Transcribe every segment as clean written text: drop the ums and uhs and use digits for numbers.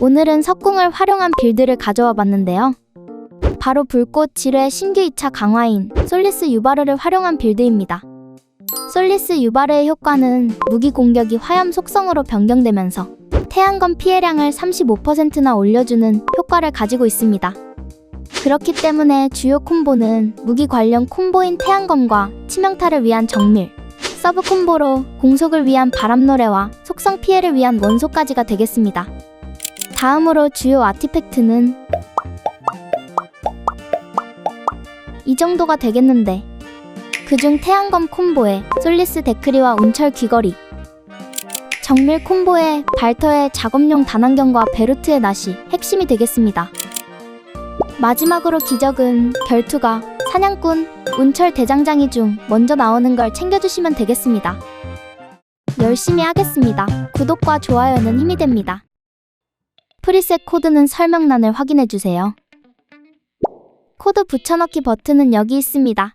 오늘은 석궁을 활용한 빌드를 가져와 봤는데요. 바로 불꽃 지뢰의 신규 2차 강화인 솔리스 유바르를 활용한 빌드입니다. 솔리스 유바르의 효과는 무기 공격이 화염 속성으로 변경되면서 태양검 피해량을 35%나 올려주는 효과를 가지고 있습니다. 그렇기 때문에 주요 콤보는 무기 관련 콤보인 태양검과 치명타를 위한 정밀, 서브 콤보로 공속을 위한 바람노래와 속성 피해를 위한 원소까지가 되겠습니다. 다음으로 주요 아티팩트는 이 정도가 되겠는데, 그중 태양검 콤보에 솔리스 데크리와 운철 귀걸이, 정밀 콤보에 발터의 작업용 단안경과 베루트의 낫이 핵심이 되겠습니다. 마지막으로 기적은 결투가 사냥꾼, 운철 대장장이 중 먼저 나오는 걸 챙겨주시면 되겠습니다. 열심히 하겠습니다. 구독과 좋아요는 힘이 됩니다. 프리셋 코드는 설명란을 확인해주세요. 코드 붙여넣기 버튼은 여기 있습니다.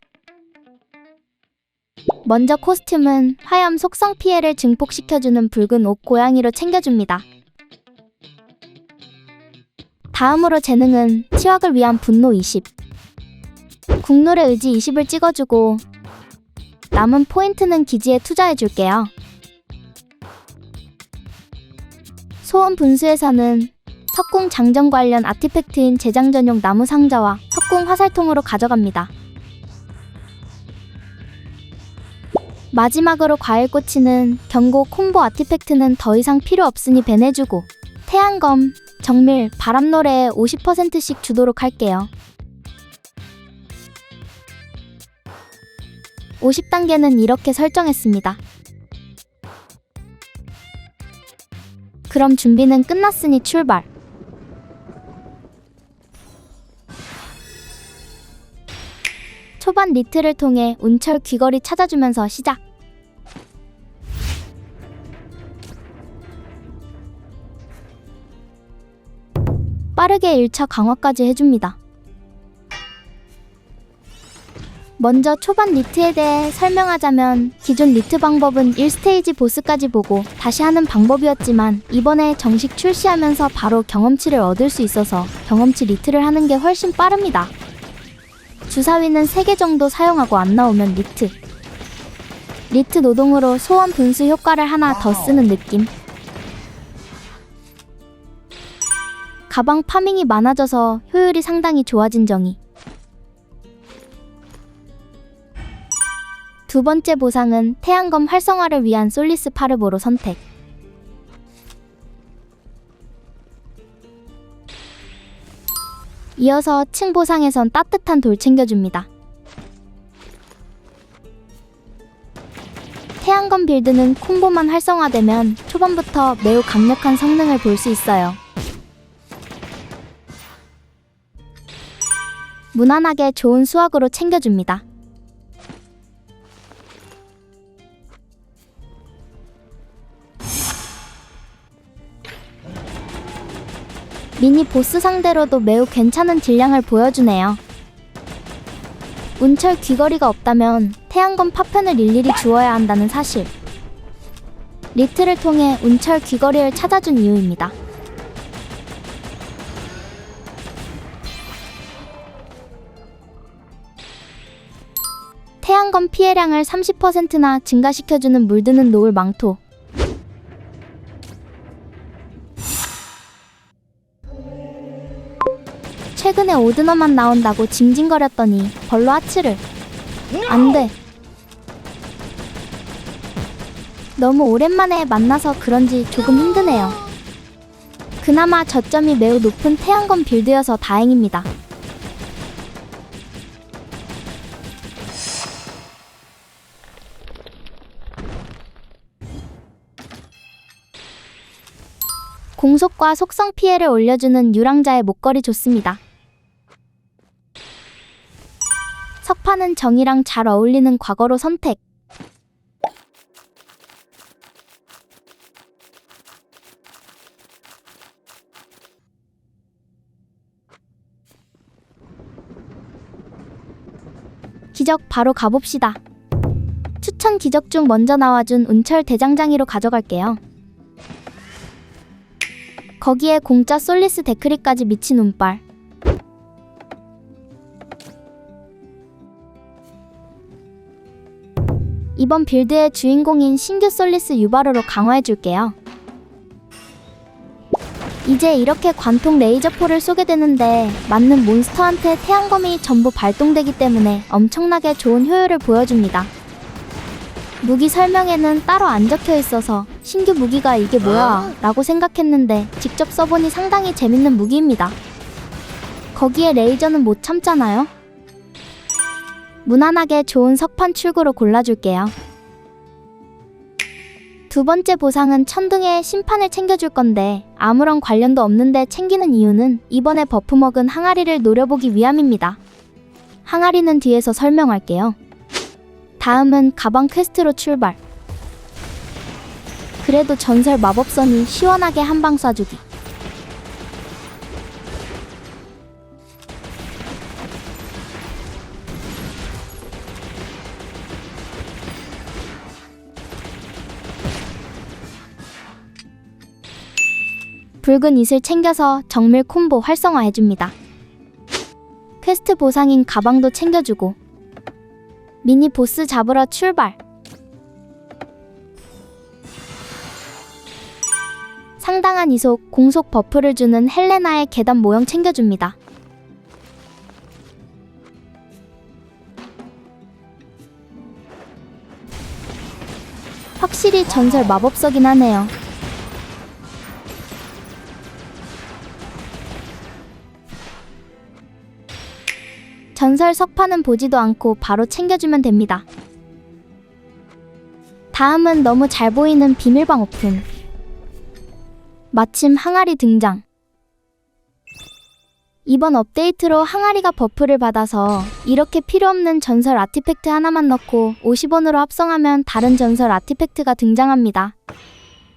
먼저 코스튬은 화염 속성 피해를 증폭시켜주는 붉은 옷 고양이로 챙겨줍니다. 다음으로 재능은 치확을 위한 분노 20, 국룰의 의지 20을 찍어주고 남은 포인트는 기지에 투자해줄게요. 소원 분수에서는 석궁 장전 관련 아티팩트인 제장 전용 나무 상자와 석궁 화살통으로 가져갑니다. 마지막으로 과일꼬치는 경고 콤보 아티팩트는 더 이상 필요 없으니 밴해주고 태양검, 정밀, 바람노래에 50%씩 주도록 할게요. 50단계는 이렇게 설정했습니다. 그럼 준비는 끝났으니 출발! 초반 리트를 통해 운철 귀걸이 찾아주면서 시작! 빠르게 1차 강화까지 해줍니다. 먼저 초반 리트에 대해 설명하자면 기존 리트 방법은 1스테이지 보스까지 보고 다시 하는 방법이었지만 이번에 정식 출시하면서 바로 경험치를 얻을 수 있어서 경험치 리트를 하는 게 훨씬 빠릅니다. 주사위는 3개 정도 사용하고 안 나오면 리트 노동으로 소원 분수 효과를 하나 더 쓰는 느낌. 가방 파밍이 많아져서 효율이 상당히 좋아진 정의. 두 번째 보상은 태양검 활성화를 위한 솔리스 파르보로 선택. 이어서 층 보상에선 따뜻한 돌 챙겨줍니다. 태양검 빌드는 콤보만 활성화되면 초반부터 매우 강력한 성능을 볼 수 있어요. 무난하게 좋은 수확으로 챙겨줍니다. 미니 보스 상대로도 매우 괜찮은 딜량을 보여주네요. 운철 귀걸이가 없다면 태양검 파편을 일일이 주워야 한다는 사실. 리트를 통해 운철 귀걸이를 찾아준 이유입니다. 태양검 피해량을 30%나 증가시켜주는 물드는 노을 망토. 최근에 오드너만 나온다고 징징거렸더니 벌로 하츠를. 안돼. 너무 오랜만에 만나서 그런지 조금 힘드네요. 그나마 저점이 매우 높은 태양검 빌드여서 다행입니다. 공속과 속성 피해를 올려주는 유랑자의 목걸이 좋습니다. 석판은 정이랑 잘 어울리는 과거로 선택. 기적 바로 가봅시다. 추천 기적 중 먼저 나와준 운철 대장장이로 가져갈게요. 거기에 공짜 솔리스 데크리까지 미친 운빨. 이번 빌드의 주인공인 신규 솔리스 유바르로 강화해줄게요. 이제 이렇게 관통 레이저포를 쏘게 되는데 맞는 몬스터한테 태양검이 전부 발동되기 때문에 엄청나게 좋은 효율을 보여줍니다. 무기 설명에는 따로 안 적혀 있어서 신규 무기가 이게 뭐야 라고 생각했는데 직접 써보니 상당히 재밌는 무기입니다. 거기에 레이저는 못 참잖아요? 무난하게 좋은 석판 출구로 골라줄게요. 두 번째 보상은 천둥의 심판을 챙겨줄 건데 아무런 관련도 없는데 챙기는 이유는 이번에 버프 먹은 항아리를 노려보기 위함입니다. 항아리는 뒤에서 설명할게요. 다음은 가방 퀘스트로 출발. 그래도 전설 마법선이 시원하게 한 방 쏴주기. 붉은 잇을 챙겨서 정밀 콤보 활성화해줍니다. 퀘스트 보상인 가방도 챙겨주고 미니 보스 잡으러 출발! 상당한 이속, 공속 버프를 주는 헬레나의 계단 모형 챙겨줍니다. 확실히 전설 마법서긴 하네요. 전설 석판은 보지도 않고 바로 챙겨주면 됩니다. 다음은 너무 잘 보이는 비밀방 오픈. 마침 항아리 등장. 이번 업데이트로 항아리가 버프를 받아서 이렇게 필요없는 전설 아티팩트 하나만 넣고 50원으로 합성하면 다른 전설 아티팩트가 등장합니다.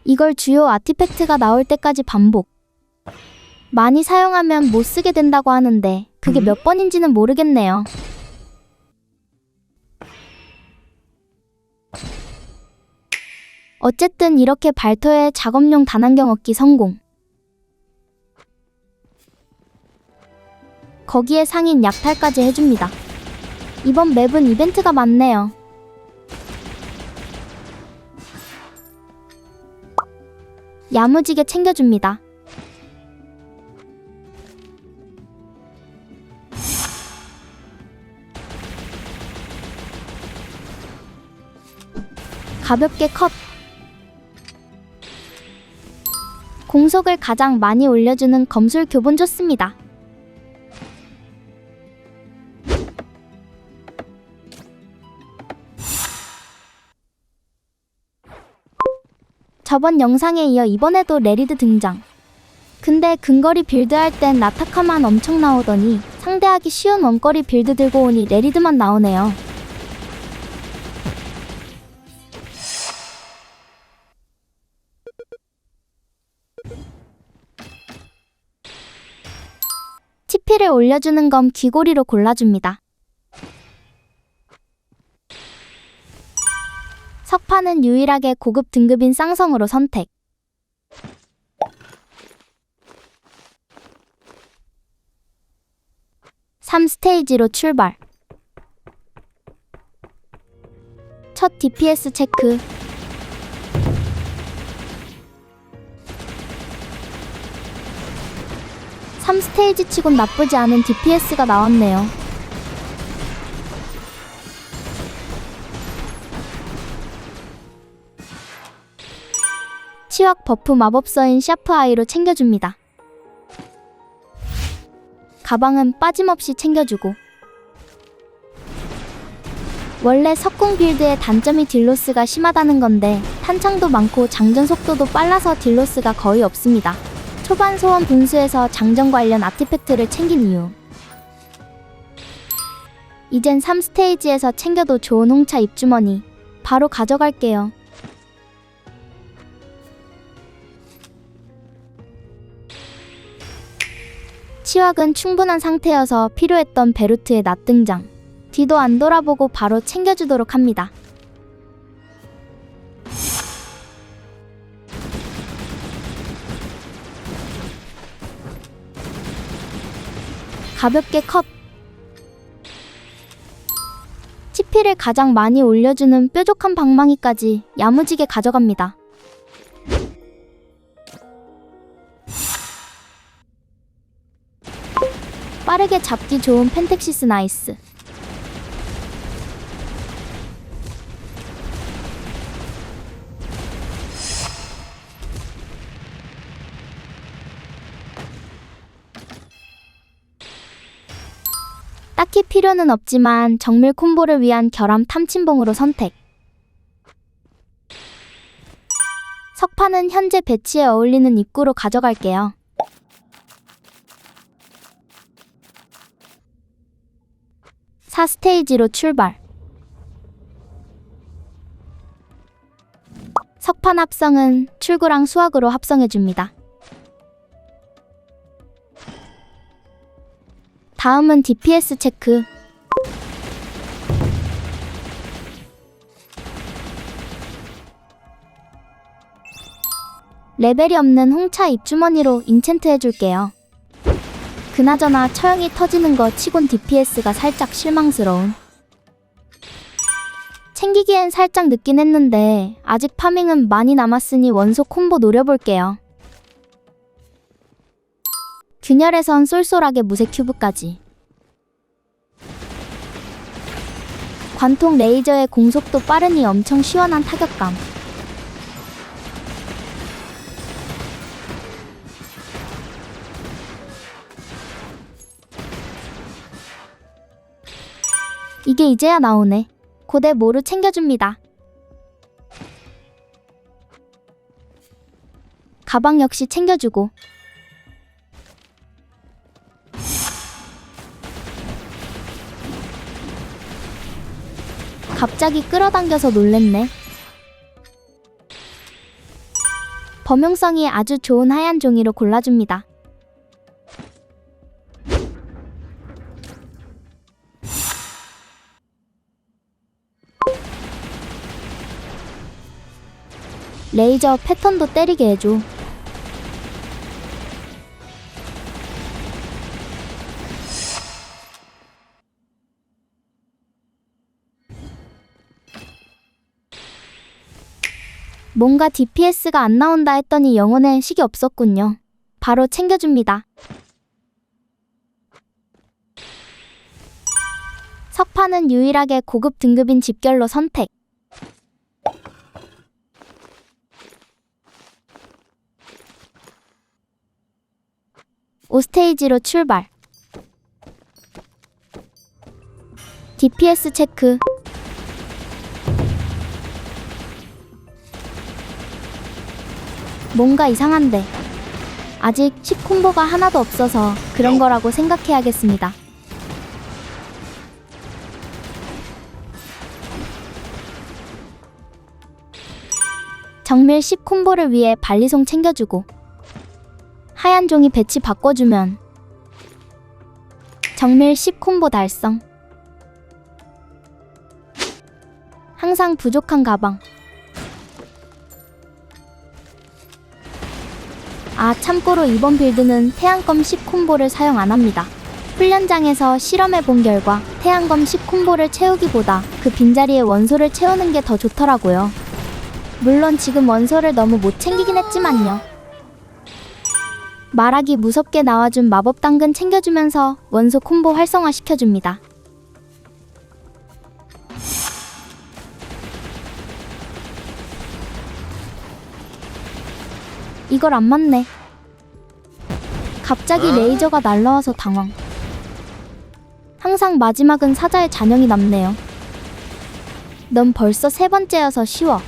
이걸 주요 아티팩트가 나올 때까지 반복. 많이 사용하면 못 쓰게 된다고 하는데 그게 몇 번인지는 모르겠네요. 어쨌든 이렇게 발터에 작업용 단안경 얻기 성공. 거기에 상인 약탈까지 해줍니다. 이번 맵은 이벤트가 많네요. 야무지게 챙겨줍니다. 가볍게 컷! 공속을 가장 많이 올려주는 검술 교본 좋습니다. 저번 영상에 이어 이번에도 레리드 등장. 근데 근거리 빌드할 땐 나타카만 엄청 나오더니 상대하기 쉬운 원거리 빌드 들고 오니 레리드만 나오네요. TP를 올려주는 검 귀고리로 골라줍니다. 석판은 유일하게 고급 등급인 쌍성으로 선택. (3스테이지로) 출발. 첫 DPS 체크. (3스테이지) 치곤 나쁘지 않은 DPS가 나왔네요. 치확 버프 마법서인 샤프 아이로 챙겨줍니다. 가방은 빠짐없이 챙겨주고. 원래 석궁 빌드의 단점이 딜로스가 심하다는 건데 탄창도 많고 장전 속도도 빨라서 딜로스가 거의 없습니다. 초반 소원 분수에서 장전 관련 아티팩트를 챙긴 이유. 이젠 3스테이지에서 챙겨도 좋은 홍차 입주머니. 바로 가져갈게요. 치확은 충분한 상태여서 필요했던 베루트의 낫등장. 뒤도 안 돌아보고 바로 챙겨주도록 합니다. 가볍게 컷. TP를 가장 많이 올려주는 뾰족한 방망이까지 야무지게 가져갑니다. 빠르게 잡기 좋은 펜텍시스 나이스. 딱히 필요는 없지만 정밀 콤보를 위한 결함 탐침봉으로 선택. 석판은 현재 배치에 어울리는 입구로 가져갈게요. 사 스테이지로 출발. 석판 합성은 출구랑 수학으로 합성해줍니다. 다음은 DPS 체크. 레벨이 없는 홍차 입주머니로 인챈트 해줄게요. 그나저나 처형이 터지는 거 치곤 DPS가 살짝 실망스러운. 챙기기엔 살짝 늦긴 했는데 아직 파밍은 많이 남았으니 원소 콤보 노려볼게요. 균열에선 쏠쏠하게 무쇠 큐브까지. 관통 레이저의 공속도 빠르니 엄청 시원한 타격감. 이게 이제야 나오네. 고대 모루 챙겨줍니다. 가방 역시 챙겨주고. 갑자기 끌어당겨서 놀랬네. 범용성이 아주 좋은 하얀 종이로 골라줍니다. 레이저 패턴도 때리게 해줘. 뭔가 DPS가 안 나온다 했더니 영혼에 식이 없었군요. 바로 챙겨줍니다. 석판은 유일하게 고급 등급인 집결로 선택. 5스테이지로 출발. DPS 체크. 뭔가 이상한데. 아직 10콤보가 하나도 없어서 그런 거라고 생각해야겠습니다. 정밀 10콤보를 위해 발리송 챙겨주고 하얀 종이 배치 바꿔주면 정밀 10콤보 달성. 항상 부족한 가방. 아, 참고로 이번 빌드는 태양검 10콤보를 사용 안합니다. 훈련장에서 실험해본 결과 태양검 10콤보를 채우기보다 그 빈자리에 원소를 채우는 게 더 좋더라고요. 물론 지금 원소를 너무 못 챙기긴 했지만요. 말하기 무섭게 나와준 마법 당근 챙겨주면서 원소 콤보 활성화 시켜줍니다. 이걸 안 맞네. 갑자기 레이저가 날라와서 당황. 항상 마지막은 사자의 잔영이 남네요. 넌 벌써 세 번째여서 쉬워.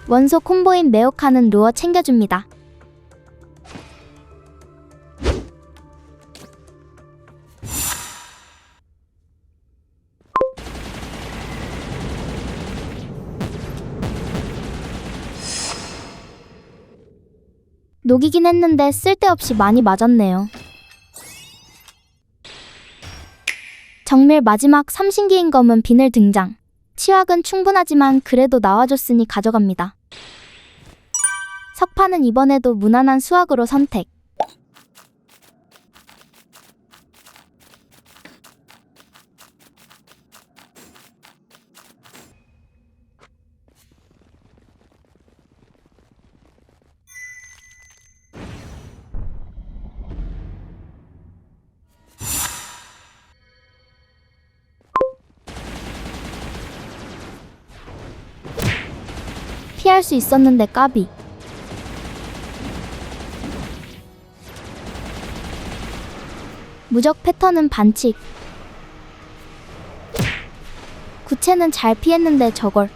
원소 콤보인 매혹하는 루어 챙겨줍니다. 녹이긴 했는데 쓸데없이 많이 맞았네요. 정밀 마지막 삼신기인 검은 비늘 등장. 치확은 충분하지만 그래도 나와줬으니 가져갑니다. 석판은 이번에도 무난한 수확으로 선택. 피할 수 있었는데 까비. 무적 패턴은 반칙. 구체는 잘 피했는데 저걸.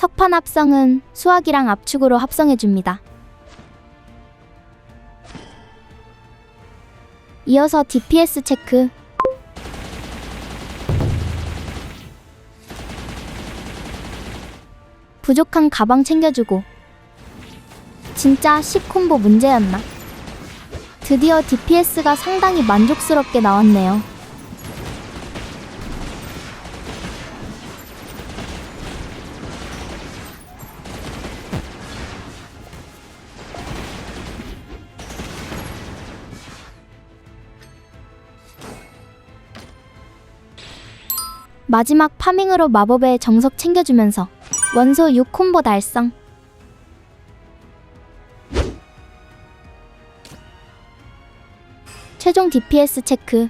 석판 합성은 수확이랑 압축으로 합성해줍니다. 이어서 DPS 체크. 부족한 가방 챙겨주고. 진짜 10콤보 문제였나? 드디어 DPS가 상당히 만족스럽게 나왔네요. 마지막 파밍으로 마법의 정석 챙겨주면서 원소 6콤보 달성. 최종 DPS 체크.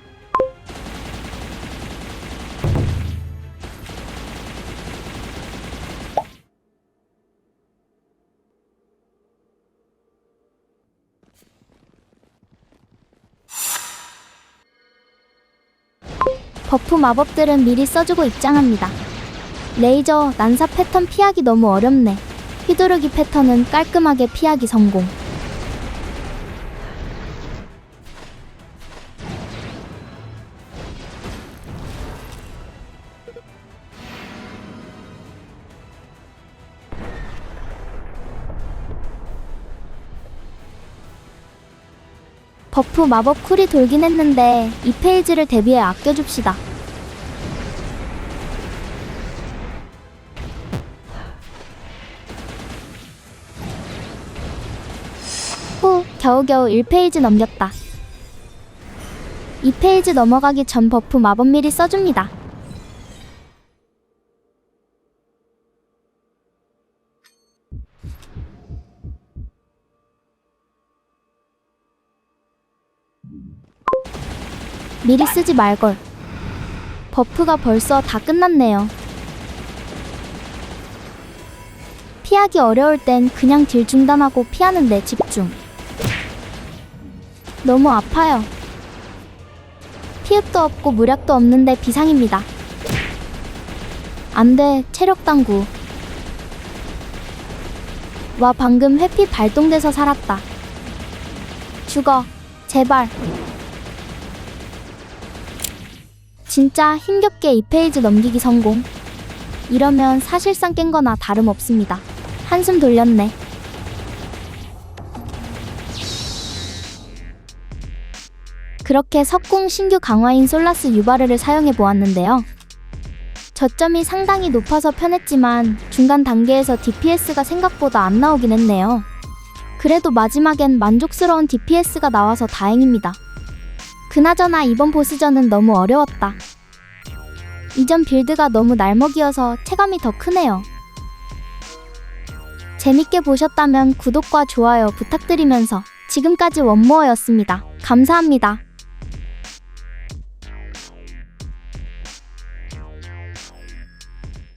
버프 마법들은 미리 써주고 입장합니다. 레이저, 난사 패턴 피하기 너무 어렵네. 휘두르기 패턴은 깔끔하게 피하기 성공. 버프 마법 쿨이 돌긴 했는데 이 페이지를 대비해 아껴줍시다. 후, 겨우겨우 1페이지 넘겼다. 2페이지 넘어가기 전 버프 마법 미리 써줍니다. 미리 쓰지 말걸. 버프가 벌써 다 끝났네요. 피하기 어려울 땐 그냥 딜 중단하고 피하는 데 집중. 너무 아파요. 피흡도 없고 무력도 없는데 비상입니다. 안돼, 체력 당구. 와, 방금 회피 발동돼서 살았다. 죽어, 제발. 진짜 힘겹게 2페이지 넘기기 성공. 이러면 사실상 깬 거나 다름없습니다. 한숨 돌렸네. 그렇게 석궁 신규 강화인 솔라스 유바르를 사용해 보았는데요. 저점이 상당히 높아서 편했지만 중간 단계에서 DPS가 생각보다 안 나오긴 했네요. 그래도 마지막엔 만족스러운 DPS가 나와서 다행입니다. 그나저나 이번 보스전은 너무 어려웠다. 이전 빌드가 너무 날먹이어서 체감이 더 크네요. 재밌게 보셨다면 구독과 좋아요 부탁드리면서 지금까지 원모어였습니다. 감사합니다.